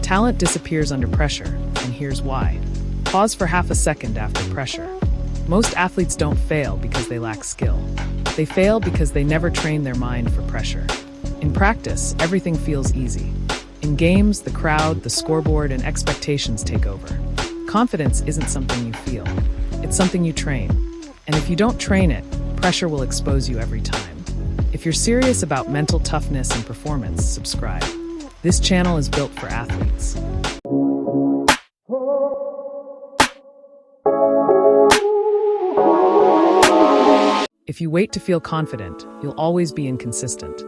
Talent disappears under pressure, and here's why. Pause for half a second after pressure. Most athletes don't fail because they lack skill. They fail because they never train their mind for pressure. In practice, everything feels easy. In games, the crowd, the scoreboard, and expectations take over. Confidence isn't something you feel. It's something you train. And if you don't train it, pressure will expose you every time. If you're serious about mental toughness and performance, subscribe. This channel is built for athletes. If you wait to feel confident, you'll always be inconsistent.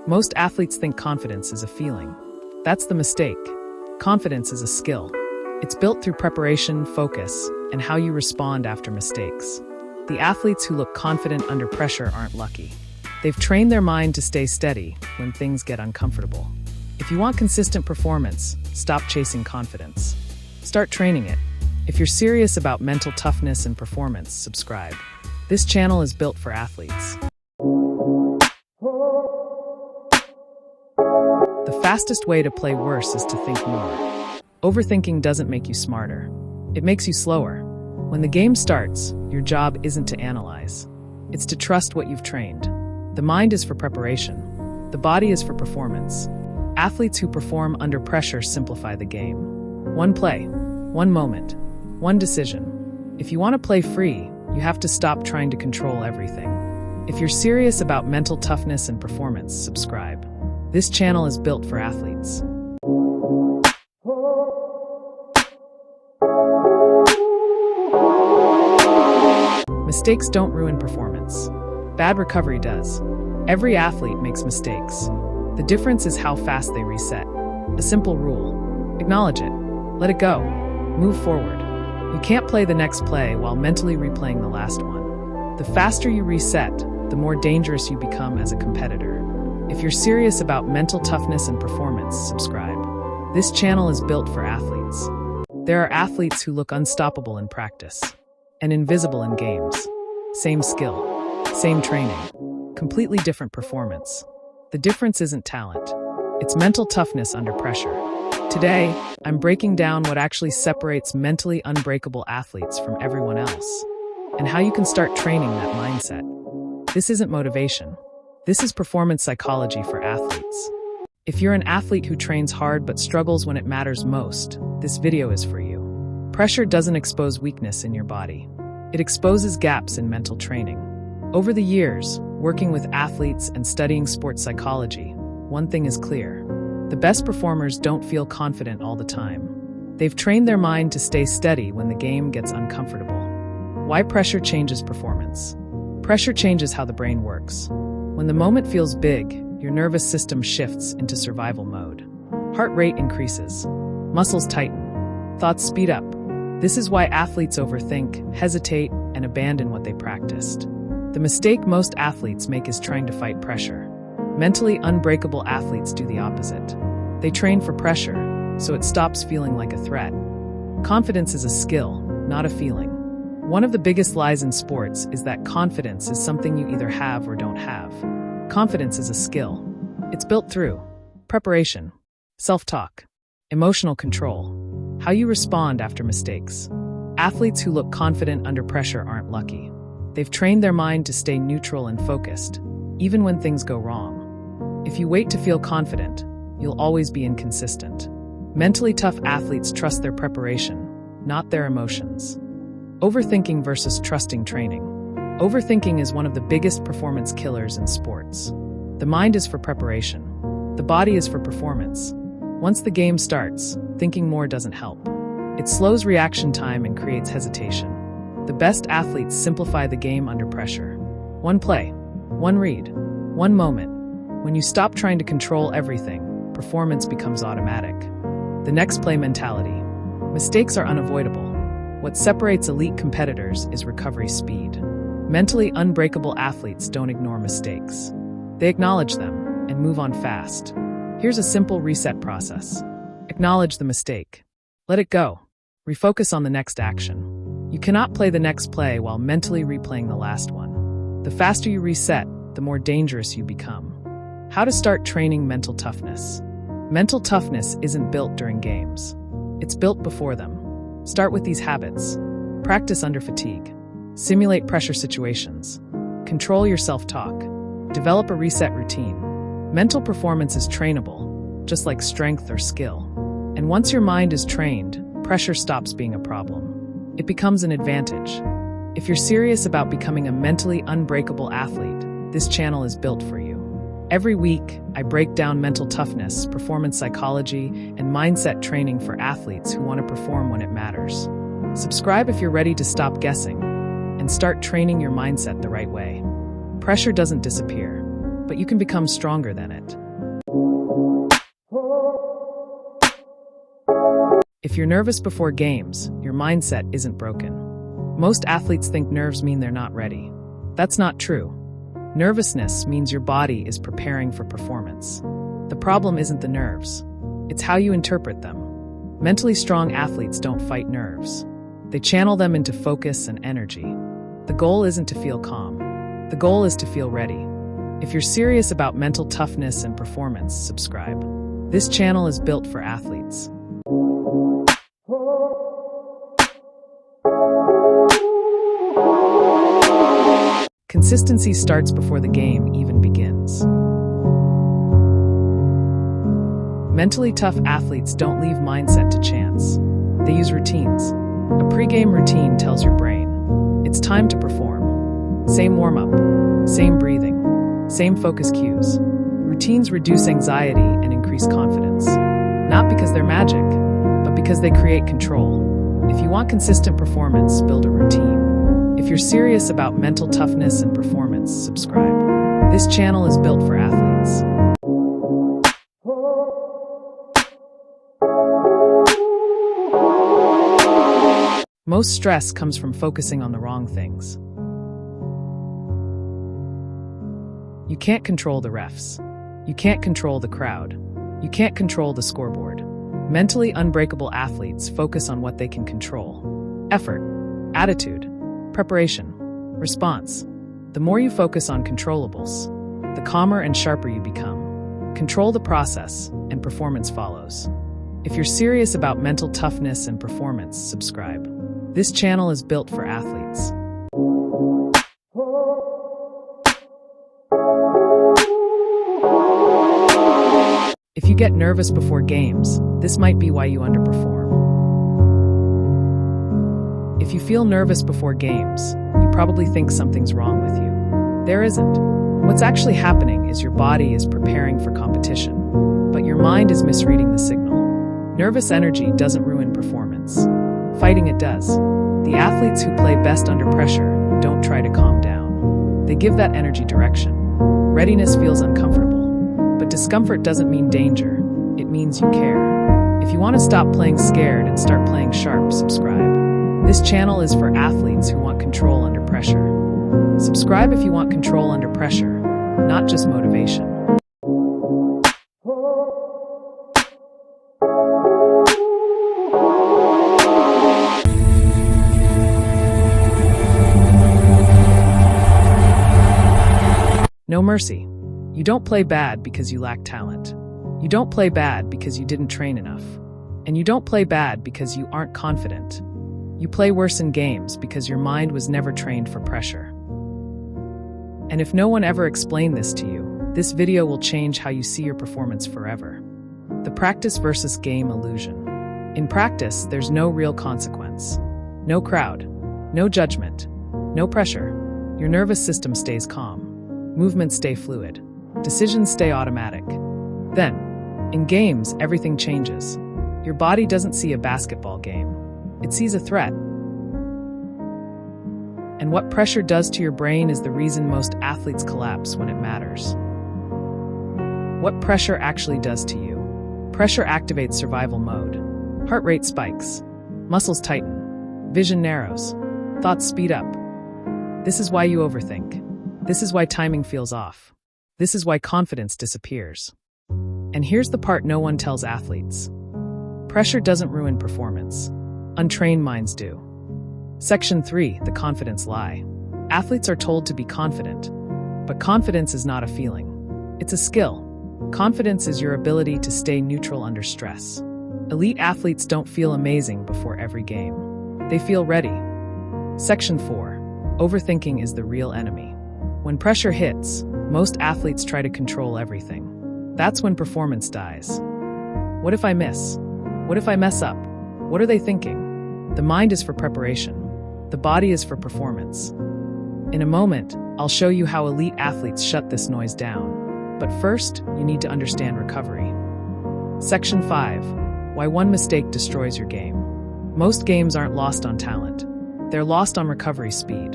Most athletes think confidence is a feeling. That's the mistake. Confidence is a skill. It's built through preparation, focus, and how you respond after mistakes. The athletes who look confident under pressure aren't lucky. They've trained their mind to stay steady when things get uncomfortable. If you want consistent performance, stop chasing confidence. Start training it. If you're serious about mental toughness and performance, subscribe. This channel is built for athletes. The fastest way to play worse is to think more. Overthinking doesn't make you smarter. It makes you slower. When the game starts, your job isn't to analyze. It's to trust what you've trained. The mind is for preparation. The body is for performance. Athletes who perform under pressure simplify the game. One play, one moment, one decision. If you want to play free, you have to stop trying to control everything. If you're serious about mental toughness and performance, subscribe. This channel is built for athletes. Mistakes don't ruin performance. Bad recovery does. Every athlete makes mistakes. The difference is how fast they reset. A simple rule. Acknowledge it. Let it go. Move forward. You can't play the next play while mentally replaying the last one. The faster you reset, the more dangerous you become as a competitor. If you're serious about mental toughness and performance, subscribe. This channel is built for athletes. There are athletes who look unstoppable in practice and invisible in games. Same skill, same training, completely different performance. The difference isn't talent. It's mental toughness under pressure. Today, I'm breaking down what actually separates mentally unbreakable athletes from everyone else, and how you can start training that mindset. This isn't motivation. This is performance psychology for athletes. If you're an athlete who trains hard but struggles when it matters most, this video is for you. Pressure doesn't expose weakness in your body. It exposes gaps in mental training. Over the years, working with athletes and studying sports psychology, one thing is clear. The best performers don't feel confident all the time. They've trained their mind to stay steady when the game gets uncomfortable. Why pressure changes performance? Pressure changes how the brain works. When the moment feels big, your nervous system shifts into survival mode. Heart rate increases. Muscles tighten. Thoughts speed up. This is why athletes overthink, hesitate, and abandon what they practiced. The mistake most athletes make is trying to fight pressure. Mentally unbreakable athletes do the opposite. They train for pressure, so it stops feeling like a threat. Confidence is a skill, not a feeling. One of the biggest lies in sports is that confidence is something you either have or don't have. Confidence is a skill. It's built through preparation, self-talk, emotional control, how you respond after mistakes. Athletes who look confident under pressure aren't lucky. They've trained their mind to stay neutral and focused, even when things go wrong. If you wait to feel confident, you'll always be inconsistent. Mentally tough athletes trust their preparation, not their emotions. Overthinking versus trusting training. Overthinking is one of the biggest performance killers in sports. The mind is for preparation. The body is for performance. Once the game starts, thinking more doesn't help. It slows reaction time and creates hesitation. The best athletes simplify the game under pressure. One play, one read, one moment. When you stop trying to control everything, performance becomes automatic. The next play mentality. Mistakes are unavoidable. What separates elite competitors is recovery speed. Mentally unbreakable athletes don't ignore mistakes. They acknowledge them and move on fast. Here's a simple reset process. Acknowledge the mistake. Let it go. Refocus on the next action. You cannot play the next play while mentally replaying the last one. The faster you reset, the more dangerous you become. How to start training mental toughness. Mental toughness isn't built during games. It's built before them. Start with these habits. Practice under fatigue. Simulate pressure situations. Control your self-talk. Develop a reset routine. Mental performance is trainable, just like strength or skill. And once your mind is trained, pressure stops being a problem. It becomes an advantage. If you're serious about becoming a mentally unbreakable athlete, this channel is built for you. Every week, I break down mental toughness, performance psychology, and mindset training for athletes who want to perform when it matters. Subscribe if you're ready to stop guessing and start training your mindset the right way. Pressure doesn't disappear, but you can become stronger than it. If you're nervous before games, your mindset isn't broken. Most athletes think nerves mean they're not ready. That's not true. Nervousness means your body is preparing for performance. The problem isn't the nerves. It's how you interpret them. Mentally strong athletes don't fight nerves. They channel them into focus and energy. The goal isn't to feel calm. The goal is to feel ready. If you're serious about mental toughness and performance, subscribe. This channel is built for athletes. Consistency starts before the game even begins. Mentally tough athletes don't leave mindset to chance. They use routines. A pre-game routine tells your brain, it's time to perform. Same warm-up, same breathing, same focus cues. Routines reduce anxiety and increase confidence. Not because they're magic, but because they create control. If you want consistent performance, build a routine. If you're serious about mental toughness and performance, subscribe. This channel is built for athletes. Most stress comes from focusing on the wrong things. You can't control the refs. You can't control the crowd. You can't control the scoreboard. Mentally unbreakable athletes focus on what they can control. Effort, attitude, preparation, response. The more you focus on controllables, the calmer and sharper you become. Control the process, and performance follows. If you're serious about mental toughness and performance, subscribe. This channel is built for athletes. If you get nervous before games, this might be why you underperform. If you feel nervous before games, you probably think something's wrong with you. There isn't. What's actually happening is your body is preparing for competition, but your mind is misreading the signal. Nervous energy doesn't ruin performance. Fighting it does. The athletes who play best under pressure don't try to calm down. They give that energy direction. Readiness feels uncomfortable, but discomfort doesn't mean danger. It means you care. If you want to stop playing scared and start playing sharp, subscribe. This channel is for athletes who want control under pressure. Subscribe if you want control under pressure, not just motivation. No mercy. You don't play bad because you lack talent. You don't play bad because you didn't train enough. And you don't play bad because you aren't confident. You play worse in games because your mind was never trained for pressure. And if no one ever explained this to you, this video will change how you see your performance forever. The practice versus game illusion. In practice, there's no real consequence. No crowd. No judgment. No pressure. Your nervous system stays calm. Movements stay fluid. Decisions stay automatic. Then, in games, everything changes. Your body doesn't see a basketball game. It sees a threat. And what pressure does to your brain is the reason most athletes collapse when it matters. What pressure actually does to you. Pressure activates survival mode. Heart rate spikes. Muscles tighten. Vision narrows. Thoughts speed up. This is why you overthink. This is why timing feels off. This is why confidence disappears. And here's the part no one tells athletes. Pressure doesn't ruin performance. Untrained minds do. Section 3, the confidence lie. Athletes are told to be confident. But confidence is not a feeling. It's a skill. Confidence is your ability to stay neutral under stress. Elite athletes don't feel amazing before every game. They feel ready. Section 4. Overthinking is the real enemy. When pressure hits, most athletes try to control everything. That's when performance dies. What if I miss? What if I mess up? What are they thinking? The mind is for preparation. The body is for performance. In a moment, I'll show you how elite athletes shut this noise down. But first, you need to understand recovery. Section 5. Why one mistake destroys your game. Most games aren't lost on talent. They're lost on recovery speed.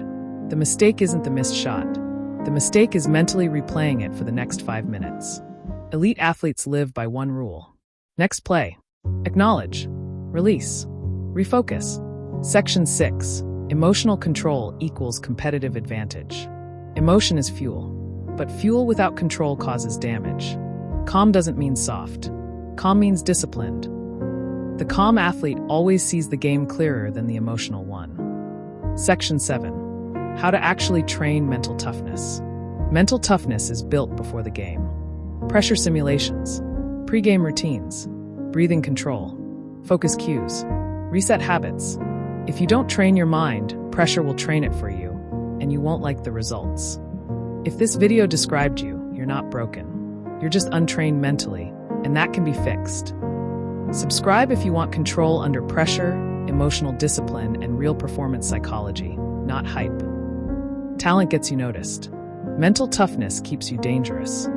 The mistake isn't the missed shot. The mistake is mentally replaying it for the next 5 minutes. Elite athletes live by one rule. Next play. Acknowledge. Release. Refocus. Section 6. Emotional control equals competitive advantage. Emotion is fuel, but fuel without control causes damage. Calm doesn't mean soft. Calm means disciplined. The calm athlete always sees the game clearer than the emotional one. Section 7. How to actually train mental toughness. Mental toughness is built before the game. Pressure simulations, pre-game routines, breathing control, focus cues, reset habits. If you don't train your mind, pressure will train it for you, and you won't like the results. If this video described you, you're not broken. You're just untrained mentally, and that can be fixed. Subscribe if you want control under pressure, emotional discipline, and real performance psychology, not hype. Talent gets you noticed. Mental toughness keeps you dangerous.